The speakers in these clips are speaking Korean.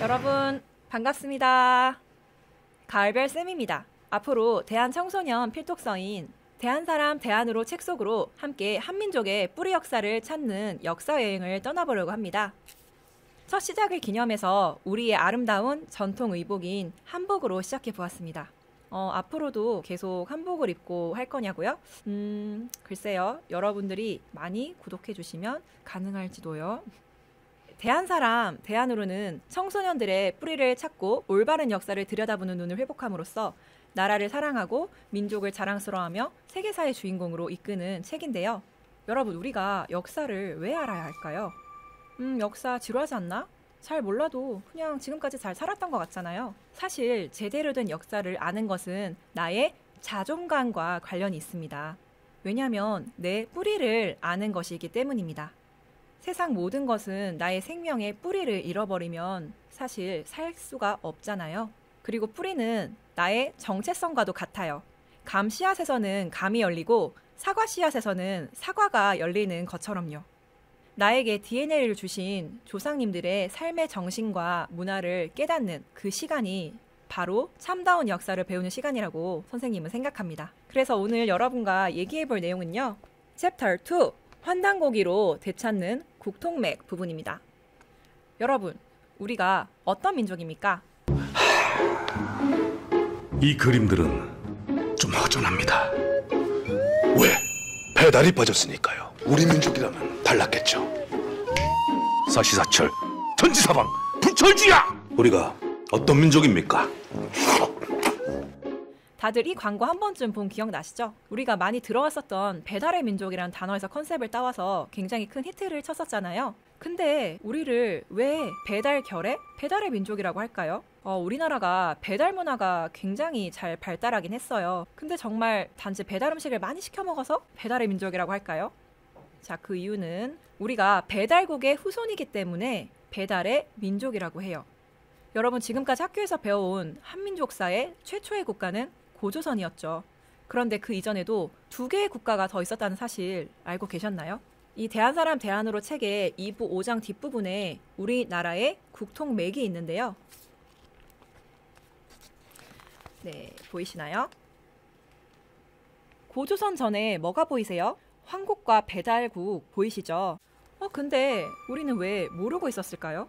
여러분 반갑습니다. 가을별 쌤입니다. 앞으로 대한청소년 필독서인 대한사람 대한으로 책 속으로 함께 한민족의 뿌리 역사를 찾는 역사여행을 떠나보려고 합니다. 첫 시작을 기념해서 우리의 아름다운 전통 의복인 한복으로 시작해보았습니다. 앞으로도 계속 한복을 입고 할 거냐고요? 글쎄요. 여러분들이 많이 구독해주시면 가능할지도요. 대한사람 대한으로는 청소년들의 뿌리를 찾고 올바른 역사를 들여다보는 눈을 회복함으로써 나라를 사랑하고 민족을 자랑스러워하며 세계사의 주인공으로 이끄는 책인데요. 여러분, 우리가 역사를 왜 알아야 할까요? 역사 지루하지 않나? 잘 몰라도 그냥 지금까지 잘 살았던 것 같잖아요. 사실 제대로 된 역사를 아는 것은 나의 자존감과 관련이 있습니다. 왜냐하면 내 뿌리를 아는 것이기 때문입니다. 세상 모든 것은 나의 생명의 뿌리를 잃어버리면 사실 살 수가 없잖아요. 그리고 뿌리는 나의 정체성과도 같아요. 감 씨앗에서는 감이 열리고 사과 씨앗에서는 사과가 열리는 것처럼요. 나에게 DNA를 주신 조상님들의 삶의 정신과 문화를 깨닫는 그 시간이 바로 참다운 역사를 배우는 시간이라고 선생님은 생각합니다. 그래서 오늘 여러분과 얘기해볼 내용은요. 챕터 2, 환단고기로 되찾는 국통맥 부분입니다. 여러분, 우리가 어떤 민족입니까? 이 그림들은 좀 허전합니다. 왜? 배달이 빠졌으니까요. 우리 민족이라면 달랐겠죠. 사시사철, 천지사방, 부철주야! 우리가 어떤 민족입니까? 다들 이 광고 한 번쯤 본 기억나시죠? 우리가 많이 들어왔었던 배달의 민족이라는 단어에서 컨셉을 따와서 굉장히 큰 히트를 쳤었잖아요. 근데 우리를 왜 배달결의? 배달의 민족이라고 할까요? 우리나라가 배달 문화가 굉장히 잘 발달하긴 했어요. 근데 정말 단지 배달 음식을 많이 시켜 먹어서 배달의 민족이라고 할까요? 자, 그 이유는 우리가 배달국의 후손이기 때문에 배달의 민족이라고 해요. 여러분, 지금까지 학교에서 배워온 한민족사의 최초의 국가는 고조선이었죠. 그런데 그 이전에도 2개의 국가가 더 있었다는 사실 알고 계셨나요? 이 대한사람 대한으로 책의 2부 5장 뒷부분에 우리나라의 국통맥이 있는데요. 네, 보이시나요? 고조선 전에 뭐가 보이세요? 황국과 배달국 보이시죠? 근데 우리는 왜 모르고 있었을까요?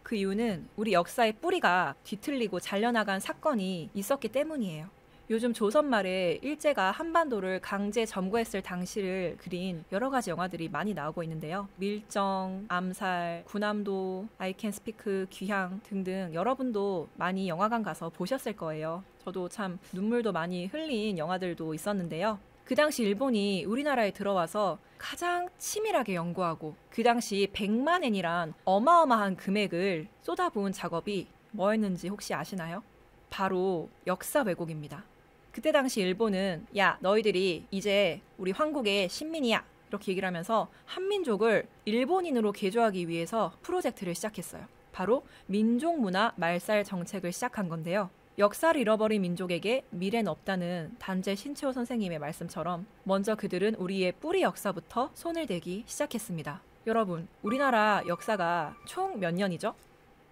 그 이유는 우리 역사의 뿌리가 뒤틀리고 잘려나간 사건이 있었기 때문이에요. 요즘 조선 말에 일제가 한반도를 강제 점거했을 당시를 그린 여러 가지 영화들이 많이 나오고 있는데요. 밀정, 암살, 군함도, I Can Speak, 귀향 등등 여러분도 많이 영화관 가서 보셨을 거예요. 저도 참 눈물도 많이 흘린 영화들도 있었는데요. 그 당시 일본이 우리나라에 들어와서 가장 치밀하게 연구하고 그 당시 100만 엔이란 어마어마한 금액을 쏟아부은 작업이 뭐였는지 혹시 아시나요? 바로 역사 왜곡입니다. 그때 당시 일본은 야, 너희들이 이제 우리 황국의 신민이야 이렇게 얘기를 하면서 한민족을 일본인으로 개조하기 위해서 프로젝트를 시작했어요. 바로 민족문화 말살 정책을 시작한 건데요. 역사를 잃어버린 민족에게 미래는 없다는 단재 신채호 선생님의 말씀처럼 먼저 그들은 우리의 뿌리 역사부터 손을 대기 시작했습니다. 여러분, 우리나라 역사가 총 몇 년이죠?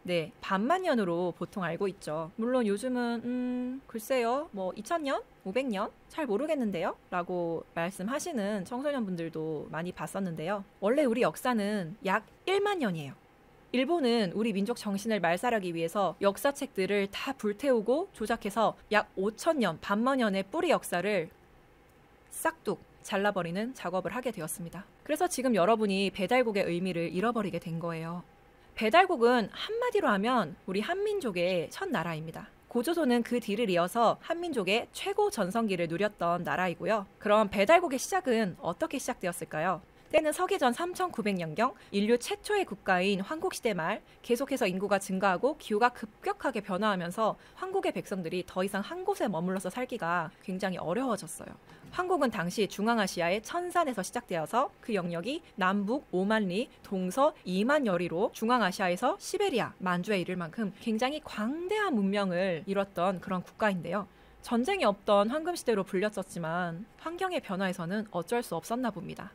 네, 반만 년으로 보통 알고 있죠. 물론 요즘은 글쎄요, 2000년? 500년? 잘 모르겠는데요? 라고 말씀하시는 청소년분들도 많이 봤었는데요. 원래 우리 역사는 약 1만 년이에요. 일본은 우리 민족 정신을 말살하기 위해서 역사책들을 다 불태우고 조작해서 약 5,000년, 반만 년의 뿌리 역사를 싹둑 잘라버리는 작업을 하게 되었습니다. 그래서 지금 여러분이 배달국의 의미를 잃어버리게 된 거예요. 배달국은 한마디로 하면 우리 한민족의 첫 나라입니다. 고조선은 그 뒤를 이어서 한민족의 최고 전성기를 누렸던 나라이고요. 그럼 배달국의 시작은 어떻게 시작되었을까요? 때는 서기전 3900년경 인류 최초의 국가인 황국시대 말 계속해서 인구가 증가하고 기후가 급격하게 변화하면서 황국의 백성들이 더 이상 한 곳에 머물러서 살기가 굉장히 어려워졌어요. 황국은 당시 중앙아시아의 천산에서 시작되어서 그 영역이 남북 5만 리, 동서 2만 여리로 중앙아시아에서 시베리아, 만주에 이를 만큼 굉장히 광대한 문명을 이뤘던 그런 국가인데요. 전쟁이 없던 황금시대로 불렸었지만 환경의 변화에서는 어쩔 수 없었나 봅니다.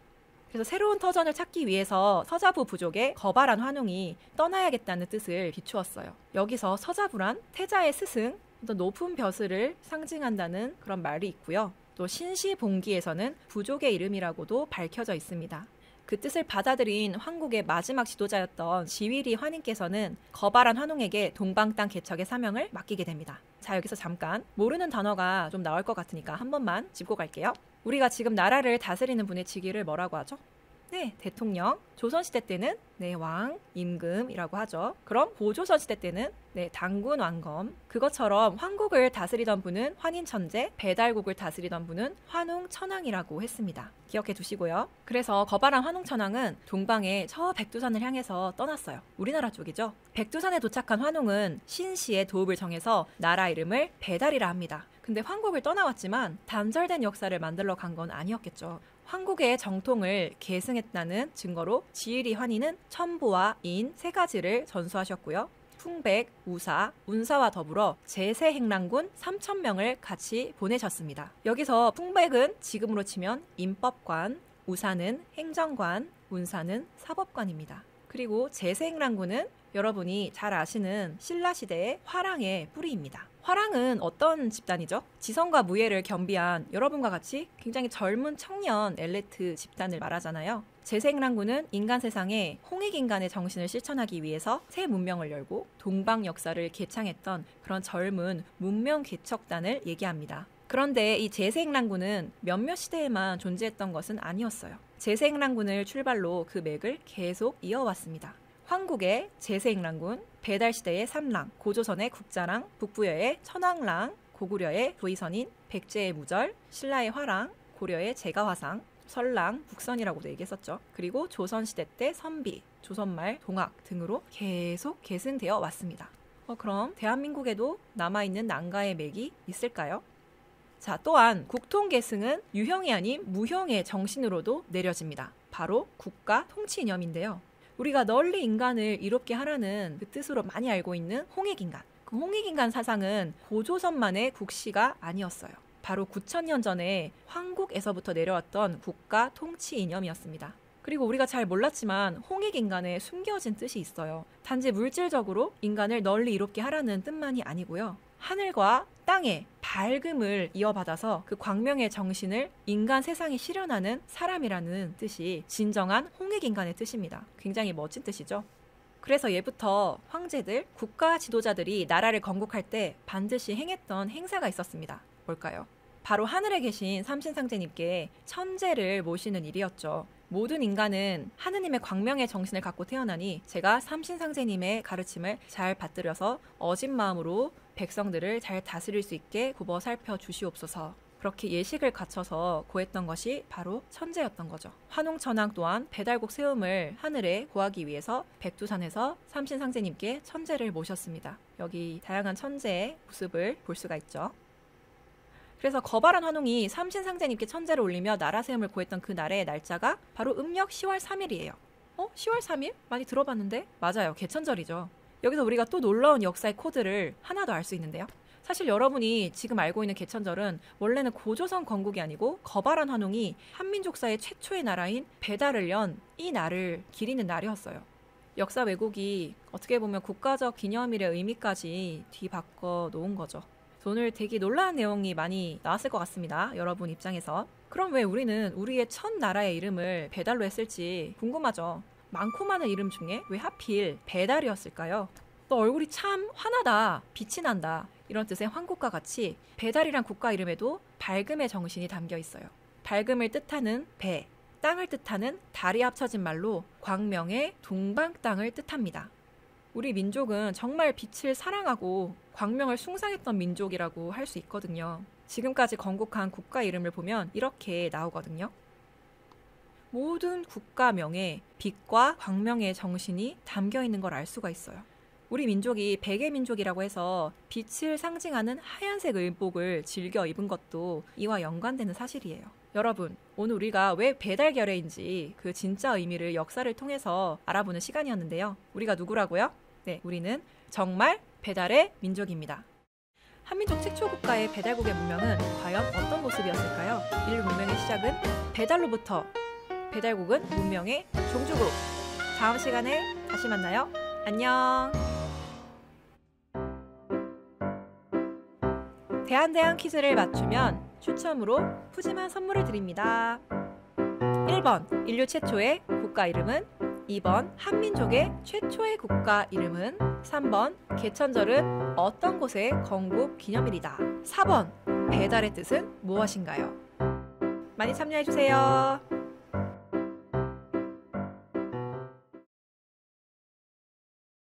그래서 새로운 터전을 찾기 위해서 서자부 부족의 거발한 환웅이 떠나야겠다는 뜻을 비추었어요. 여기서 서자부란 태자의 스승, 또 높은 벼슬을 상징한다는 그런 말이 있고요. 또 신시봉기에서는 부족의 이름이라고도 밝혀져 있습니다. 그 뜻을 받아들인 황국의 마지막 지도자였던 지위리 환인께서는 거발한 환웅에게 동방 땅 개척의 사명을 맡기게 됩니다. 자, 여기서 잠깐 모르는 단어가 좀 나올 것 같으니까 한 번만 짚고 갈게요. 우리가 지금 나라를 다스리는 분의 직위를 뭐라고 하죠? 네, 대통령. 조선시대 때는 왕, 임금이라고 하죠. 그럼 고조선시대 때는 당군, 왕검. 그것처럼 황국을 다스리던 분은 환인천재, 배달국을 다스리던 분은 환웅천왕이라고 했습니다. 기억해 두시고요. 그래서 거발한 환웅천왕은 동방의 저 백두산을 향해서 떠났어요. 우리나라 쪽이죠. 백두산에 도착한 환웅은 신시의 도읍을 정해서 나라 이름을 배달이라 합니다. 근데 황국을 떠나왔지만 단절된 역사를 만들러 간 건 아니었겠죠. 황국의 정통을 계승했다는 증거로 지위리 환희는 첨보와 인 세 가지를 전수하셨고요. 풍백, 우사, 운사와 더불어 제세행랑군 3,000명을 같이 보내셨습니다. 여기서 풍백은 지금으로 치면 임법관, 우사는 행정관, 운사는 사법관입니다. 그리고 제세행랑군은 여러분이 잘 아시는 신라시대의 화랑의 뿌리입니다. 화랑은 어떤 집단이죠? 지성과 무예를 겸비한 여러분과 같이 굉장히 젊은 청년 엘리트 집단을 말하잖아요. 제생랑군은 인간 세상에 홍익인간의 정신을 실천하기 위해서 새 문명을 열고 동방 역사를 개창했던 그런 젊은 문명 개척단을 얘기합니다. 그런데 이 제생랑군은 몇몇 시대에만 존재했던 것은 아니었어요. 제생랑군을 출발로 그 맥을 계속 이어왔습니다. 황국의 제세행랑군, 배달시대의 삼랑, 고조선의 국자랑, 북부여의 천왕랑, 고구려의 조이선인, 백제의 무절, 신라의 화랑, 고려의 제가화상, 설랑, 북선이라고도 얘기했었죠. 그리고 조선시대 때 선비, 조선말, 동학 등으로 계속 계승되어 왔습니다. 그럼 대한민국에도 남아있는 난가의 맥이 있을까요? 자, 또한 국통계승은 유형이 아닌 무형의 정신으로도 내려집니다. 바로 국가 통치 이념인데요. 우리가 널리 인간을 이롭게 하라는 그 뜻으로 많이 알고 있는 홍익인간. 그 홍익인간 사상은 고조선만의 국시가 아니었어요. 바로 9,000년 전에 황국에서부터 내려왔던 국가 통치 이념이었습니다. 그리고 우리가 잘 몰랐지만 홍익인간에 숨겨진 뜻이 있어요. 단지 물질적으로 인간을 널리 이롭게 하라는 뜻만이 아니고요. 하늘과 땅의 밝음을 이어받아서 그 광명의 정신을 인간 세상에 실현하는 사람이라는 뜻이 진정한 홍익인간의 뜻입니다. 굉장히 멋진 뜻이죠. 그래서 예부터 황제들, 국가 지도자들이 나라를 건국할 때 반드시 행했던 행사가 있었습니다. 뭘까요? 바로 하늘에 계신 삼신상제님께 천재를 모시는 일이었죠. 모든 인간은 하느님의 광명의 정신을 갖고 태어나니 제가 삼신상제님의 가르침을 잘 받들여서 어진 마음으로 백성들을 잘 다스릴 수 있게 굽어 살펴 주시옵소서. 그렇게 예식을 갖춰서 고했던 것이 바로 천재였던 거죠. 환웅천왕 또한 배달국 세움을 하늘에 고하기 위해서 백두산에서 삼신상제님께 천재를 모셨습니다. 여기 다양한 천재의 모습을 볼 수가 있죠. 그래서 거발한 환웅이 삼신상제님께 천재를 올리며 나라 세움을 고했던 그 날의 날짜가 바로 음력 10월 3일이에요. 10월 3일? 많이 들어봤는데? 맞아요. 개천절이죠. 여기서 우리가 또 놀라운 역사의 코드를 하나 더 알 수 있는데요. 사실 여러분이 지금 알고 있는 개천절은 원래는 고조선 건국이 아니고 거발한 환웅이 한민족사의 최초의 나라인 배달을 연 이 날을 기리는 날이었어요. 역사 왜곡이 어떻게 보면 국가적 기념일의 의미까지 뒤바꿔 놓은 거죠. 오늘 되게 놀라운 내용이 많이 나왔을 것 같습니다. 여러분 입장에서. 그럼 왜 우리는 우리의 첫 나라의 이름을 배달로 했을지 궁금하죠. 많고 많은 이름 중에 왜 하필 배달이었을까요? 너 얼굴이 참 환하다, 빛이 난다 이런 뜻의 황국과 같이 배달이란 국가 이름에도 밝음의 정신이 담겨 있어요. 밝음을 뜻하는 배, 땅을 뜻하는 달이 합쳐진 말로 광명의 동방 땅을 뜻합니다. 우리 민족은 정말 빛을 사랑하고 광명을 숭상했던 민족이라고 할 수 있거든요. 지금까지 건국한 국가 이름을 보면 이렇게 나오거든요. 모든 국가명에 빛과 광명의 정신이 담겨 있는 걸 알 수가 있어요. 우리 민족이 백의 민족이라고 해서 빛을 상징하는 하얀색 의복을 즐겨 입은 것도 이와 연관되는 사실이에요. 여러분, 오늘 우리가 왜 배달결의인지 그 진짜 의미를 역사를 통해서 알아보는 시간이었는데요. 우리가 누구라고요? 네, 우리는 정말 배달의 민족입니다. 한민족 최초 국가의 배달국의 문명은 과연 어떤 모습이었을까요? 인류 문명의 시작은 배달로부터 배달국은 문명의 종주국. 다음 시간에 다시 만나요. 안녕. 대한대한 퀴즈를 맞추면 추첨으로 푸짐한 선물을 드립니다. 1번 인류 최초의 국가 이름은, 2번 한민족의 최초의 국가 이름은, 3번 개천절은 어떤 곳의 건국 기념일이다. 4번 배달의 뜻은 무엇인가요? 많이 참여해주세요.